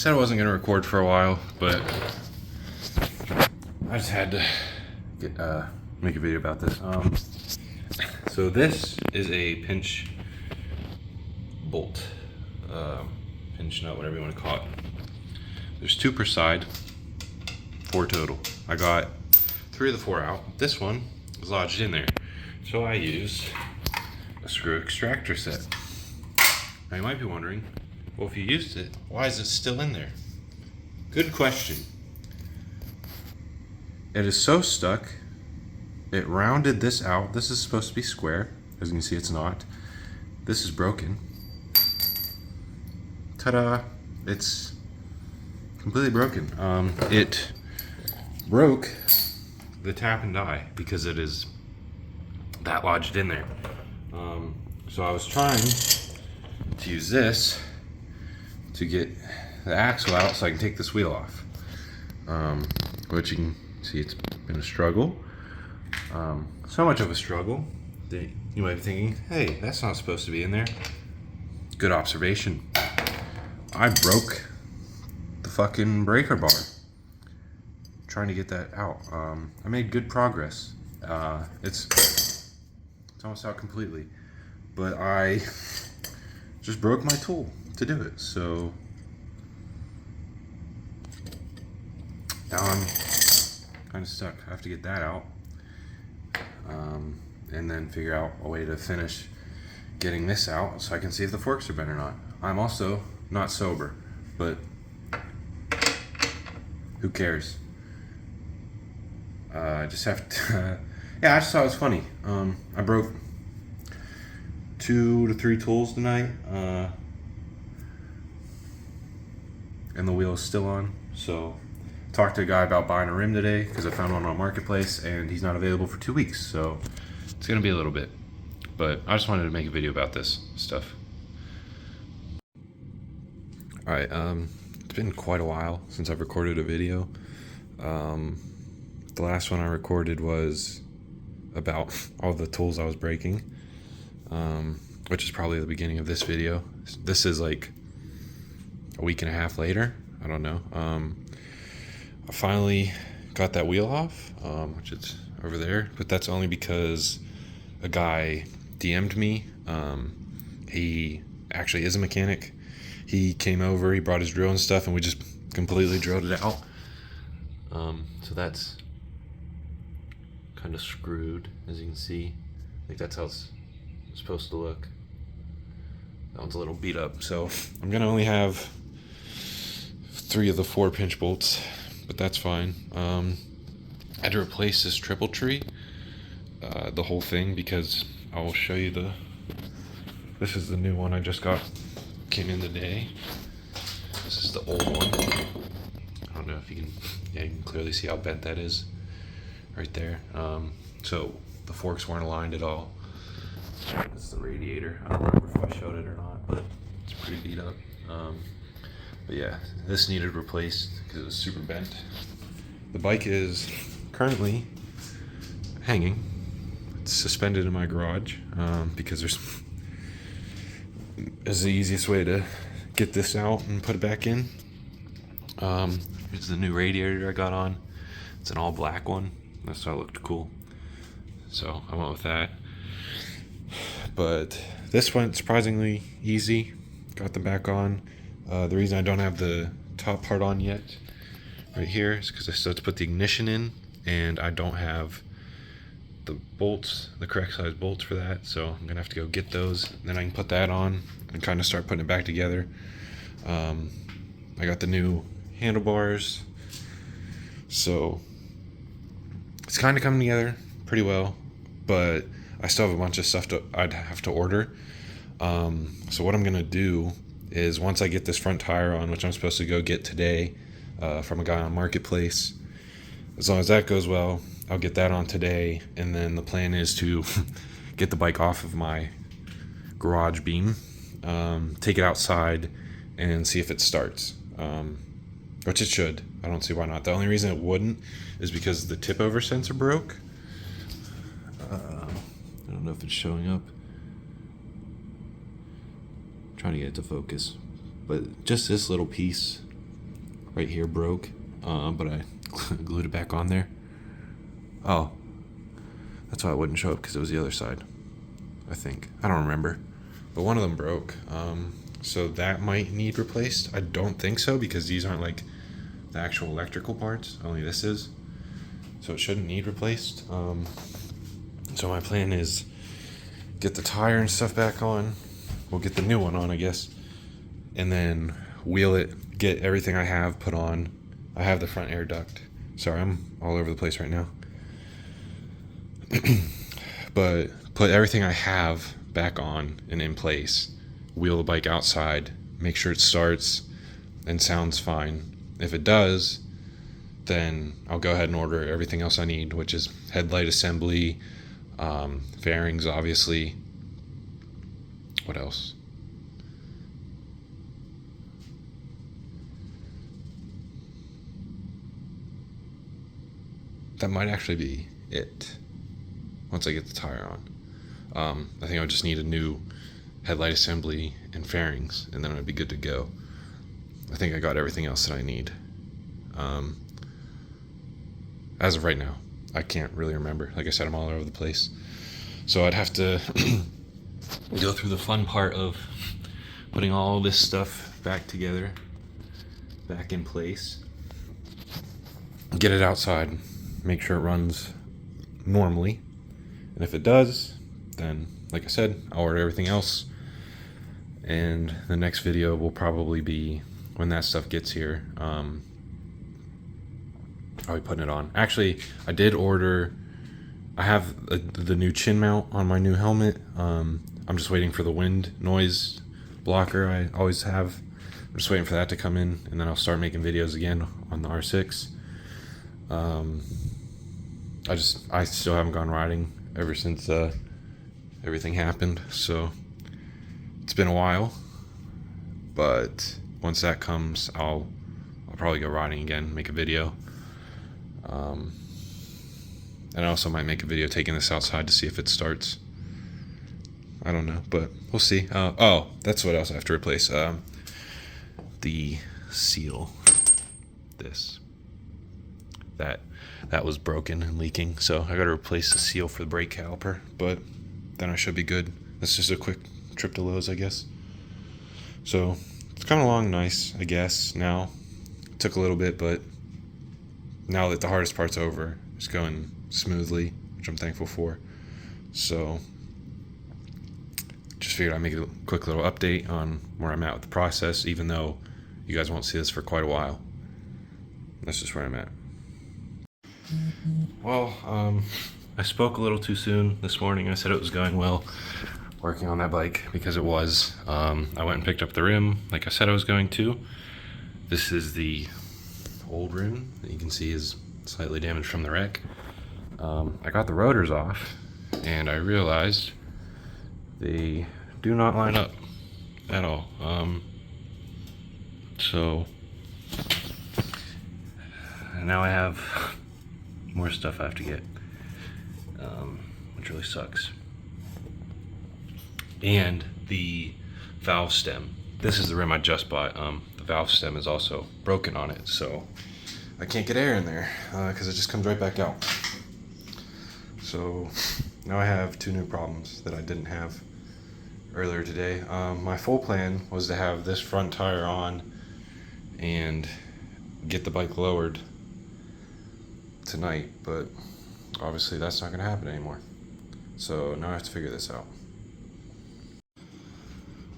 said I wasn't going to record for a while, but I just had to make a video about this. So this is a pinch bolt, pinch nut, whatever you want to call it. There's 2 per side, 4 total. I got 3 of the 4 out. This one is lodged in there. So I used a screw extractor set. Now you might be wondering, well, if you used it, why is it still in there? Good question. It is so stuck, it rounded this out. This is supposed to be square. As you can see, it's not. This is broken. Ta-da! It's completely broken. It broke the tap and die because it is that lodged in there. So I was trying to use this to get the axle out so I can take this wheel off, which you can see it's been a struggle. So much of a struggle that you might be thinking, hey, that's not supposed to be in there. Good observation. I broke the fucking breaker bar trying to get that out. I made good progress. It's almost out completely, but I just broke my tool to do it. So now I'm kind of stuck. I have to get that out, and then figure out a way to finish getting this out so I can see if the forks are bent or not. I'm also not sober, but who cares? I just have to yeah, I just thought it was funny. I broke 2 to 3 tools tonight, and the wheel is still on. So talked to a guy about buying a rim today because I found one on Marketplace and he's not available for 2 weeks, so it's gonna be a little bit, but I just wanted to make a video about this stuff. All right, it's been quite a while since I've recorded a video. The last one I recorded was about all the tools I was breaking, which is probably the beginning of this video. This is like a week and a half later. I don't know. I finally got that wheel off, which is over there, but that's only because a guy DM'd me. He actually is a mechanic. He came over, he brought his drill and stuff, and we just completely drilled it out. So that's kind of screwed, as you can see. I think that's how it's supposed to look. That one's a little beat up, so I'm gonna only have 3 of the 4 pinch bolts, but that's fine. I had to replace this triple tree, the whole thing, because I will show you this is the new one I just got, came in today. This is the old one. I don't know if you can, yeah, you can clearly see how bent that is right there. So the forks weren't aligned at all. This is the radiator. I don't remember if I showed it or not, but it's pretty beat up. But yeah, this needed replaced because it was super bent. The bike is currently hanging. It's suspended in my garage because there's the easiest way to get this out and put it back in. Here's the new radiator I got on. It's an all black one. That's thought it looked cool, so I went with that. But this went surprisingly easy. Got the back on. The reason I don't have the top part on yet right here is because I still have to put the ignition in, and I don't have the bolts, the correct size bolts for that, so I'm gonna have to go get those, and then I can put that on and kind of start putting it back together. I got the new handlebars, so it's kind of coming together pretty well, but I still have a bunch of stuff I'd have to order. So what I'm gonna do is, once I get this front tire on, which I'm supposed to go get today from a guy on Marketplace, as long as that goes well, I'll get that on today, and then the plan is to get the bike off of my garage beam, take it outside, and see if it starts, which it should. I don't see why not. The only reason it wouldn't is because the tip over sensor broke. I don't know if it's showing up. I'm trying to get it to focus, but just this little piece right here broke, but I glued it back on there. Oh, that's why it wouldn't show up, because it was the other side, I think. I don't remember, but one of them broke. So that might need replaced. I don't think so, because these aren't like the actual electrical parts, only this is. So it shouldn't need replaced. So my plan is get the tire and stuff back on. We'll get the new one on, I guess, and then wheel it, get everything I have put on. I have the front air duct. Sorry, I'm all over the place right now. But put everything I have back on and in place. Wheel the bike outside, make sure it starts and sounds fine. If it does, then I'll go ahead and order everything else I need, which is headlight assembly, fairings, obviously. What else? That might actually be it once I get the tire on. I think I'll just need a new headlight assembly and fairings, and then it'll be good to go. I think I got everything else that I need. As of right now, I can't really remember. Like I said, I'm all over the place. So I'd have to go through the fun part of putting all this stuff back together, back in place, get it outside, make sure it runs normally. And if it does, then, like I said, I'll order everything else. And the next video will probably be when that stuff gets here. I'll be putting it on. Actually, I did order, I have the new chin mount on my new helmet. I'm just waiting for the wind noise blocker I always have. I'm just waiting for that to come in, and then I'll start making videos again on the R6. I still haven't gone riding ever since everything happened, so it's been a while. But once that comes, I'll probably go riding again, make a video. And I also might make a video taking this outside to see if it starts. I don't know, but we'll see. Oh, that's what else I have to replace. The seal. This. That was broken and leaking, so I gotta replace the seal for the brake caliper, but then I should be good. That's just a quick trip to Lowe's, I guess. So it's coming along nice, I guess. Now it took a little bit, but now that the hardest part's over, it's going smoothly, which I'm thankful for. So just figured I'd make a quick little update on where I'm at with the process, even though you guys won't see this for quite a while. That's just where I'm at. Well, I spoke a little too soon this morning. I said it was going well working on that bike, because it was. I went and picked up the rim like I said I was going to. This is the old rim that you can see is slightly damaged from the wreck. I got the rotors off, and I realized they do not line up at all. So now I have more stuff I have to get, which really sucks. And the valve stem. This is the rim I just bought. The valve stem is also broken on it, so I can't get air in there because it just comes right back out. So now I have two new problems that I didn't have earlier today. My full plan was to have this front tire on and get the bike lowered tonight, but obviously that's not going to happen anymore. So now I have to figure this out.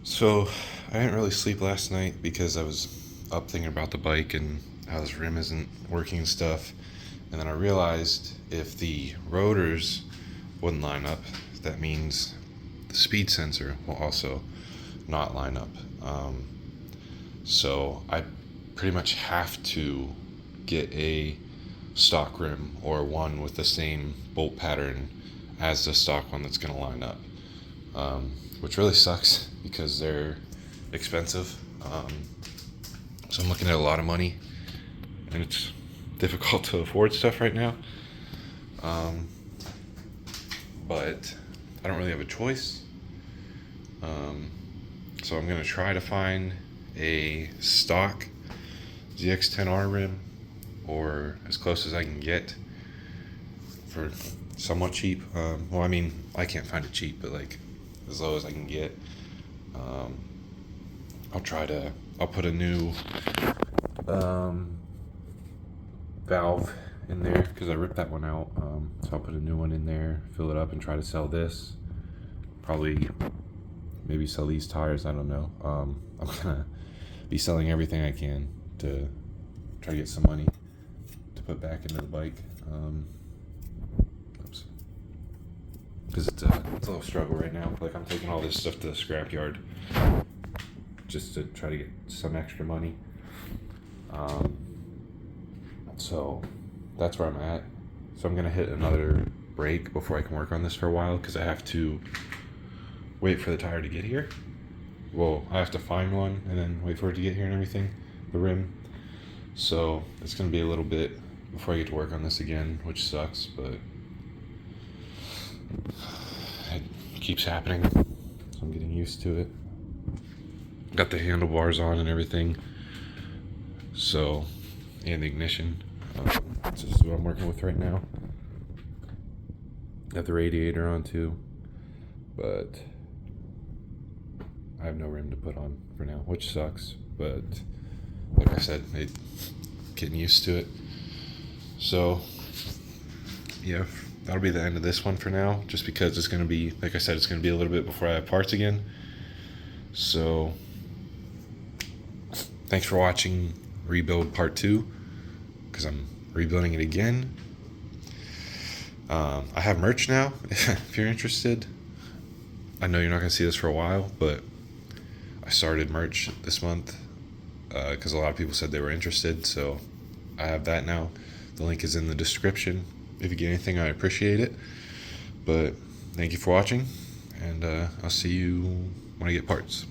So I didn't really sleep last night because I was up thinking about the bike and how this rim isn't working and stuff. And then I realized if the rotors wouldn't line up, that means the speed sensor will also not line up. So I pretty much have to get a stock rim or one with the same bolt pattern as the stock one that's going to line up, which really sucks because they're expensive. So I'm looking at a lot of money, and it's difficult to afford stuff right now. But I don't really have a choice. So I'm going to try to find a stock ZX10-R rim, or as close as I can get for somewhat cheap. Well, I mean, I can't find it cheap, but like as low as I can get. I'll put a new valve in there because I ripped that one out. So I'll put a new one in there, fill it up, and try to sell this. Probably maybe sell these tires. I don't know. I'm gonna be selling everything I can to try to get some money to put back into the bike. Oops. Because it's a little struggle right now. Like, I'm taking all this stuff to the scrapyard just to try to get some extra money. So that's where I'm at. So I'm gonna hit another break before I can work on this for a while, because I have to wait for the tire to get here. Well, I have to find one and then wait for it to get here and everything, the rim. So it's gonna be a little bit before I get to work on this again, which sucks, but it keeps happening, so I'm getting used to it. Got the handlebars on and everything, so, and the ignition. This is what I'm working with right now. Got the radiator on too, but I have no rim to put on for now, which sucks, but like I said, getting used to it. So yeah, that'll be the end of this one for now, just because it's going to be, like I said, it's going to be a little bit before I have parts again. So thanks for watching Rebuild Part 2, because I'm rebuilding it again. I have merch now, if you're interested. I know you're not going to see this for a while, but I started merch this month because a lot of people said they were interested, so I have that now. The link is in the description. If you get anything, I appreciate it. But thank you for watching, and I'll see you when I get parts.